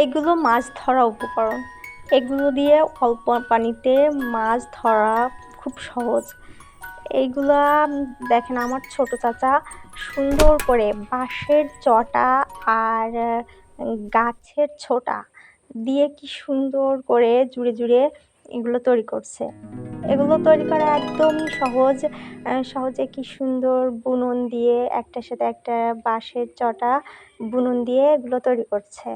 এগুলো মাছ ধরা উপকরণ। এগুলো দিয়ে অল্প পানিতে মাছ ধরা খুব সহজ। এইগুলা দেখেন আমার ছোট চাচা সুন্দর করে বাঁশের চটা আর গাছের ছোটা দিয়ে কি সুন্দর করে জুড়ে জুড়ে এগুলো তৈরি করছে। এগুলো তৈরি করা একদমই সহজ। সহজে কি সুন্দর বুনন দিয়ে একটার সাথে একটা বাঁশের চটা বুনন দিয়ে এগুলো তৈরি করছে।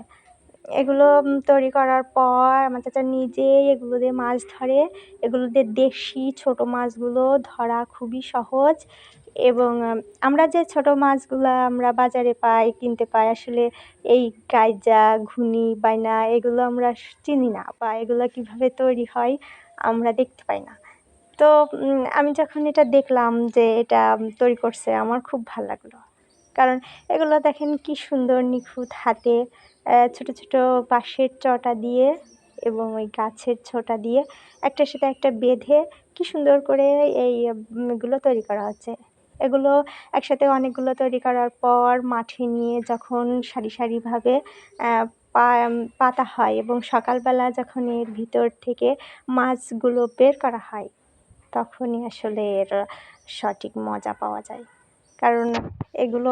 এগুলো তৈরি করার পর আমার চাচা নিজেই এগুলো দিয়ে মাছ ধরে। এগুলো দিয়ে দেশি ছোট মাছগুলো ধরা খুবই সহজ এবং আমরা যে ছোট মাছগুলা আমরা বাজারে পাই, কিনতে পাই, আসলে এই গাইজা, ঘুনি, বাইনা এগুলো আমরা চিনি না বা এগুলো কীভাবে তৈরি হয় আমরা দেখতে পাই না। তো আমি যখন এটা দেখলাম যে এটা তৈরি করছে আমার খুব ভাল লাগলো। কারণ এগুলো দেখেন কি সুন্দর নিখুঁত হাতে ছোট ছোট বাঁশের চটা দিয়ে এবং ওই গাছের ছোটা দিয়ে একটার সাথে একটা বেঁধে কি সুন্দর করে এই এগুলো তৈরি করা হচ্ছে। এগুলো একসাথে অনেকগুলো তৈরি করার পর মাঠে নিয়ে যখন সারি সারিভাবে পাতা হয় এবং সকালবেলা যখন এর ভিতর থেকে মাছগুলো বের করা হয় তখনই আসলে এর সঠিক মজা পাওয়া যায়। কারণ এগুলো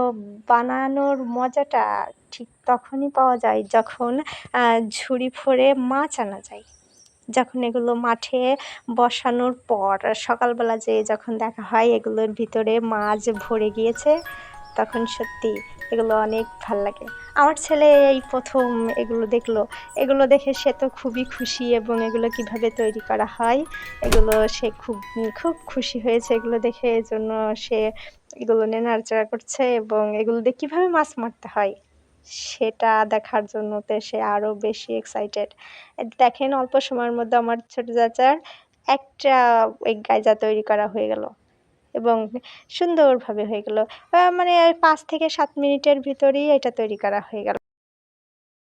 বানানোর মজাটা ঠিক তখনই পাওয়া যায় যখন ঝুড়ি ভরে মাছ আনা যায়। যখন এগুলো মাঠে বসানোর পর সকালবেলা যেয়ে যখন দেখা হয় এগুলোর ভিতরে মাছ ভরে গিয়েছে, তখন সত্যি এগুলো অনেক ভাল লাগে। আমার ছেলে এই প্রথম এগুলো দেখলো। এগুলো দেখে সে তো খুবই খুশি এবং এগুলো কীভাবে তৈরি করা হয় এগুলো সে খুব খুব খুশি হয়েছে এগুলো দেখে। এজন্য সে এগুলো নিয়ে নাড়াচাড়া করছে এবং এগুলো দিয়ে কীভাবে মাছ মারতে হয় সেটা দেখার জন্য তো সে আরও বেশি এক্সাইটেড। দেখেন অল্প সময়ের মধ্যে আমার ছোট চাচার একটা ওই গাইজা তৈরি করা হয়ে গেল এবং সুন্দরভাবে হয়ে গেল। মানে 5 থেকে 7 মিনিটের ভিতরেই এটা তৈরি করা হয়ে গেল।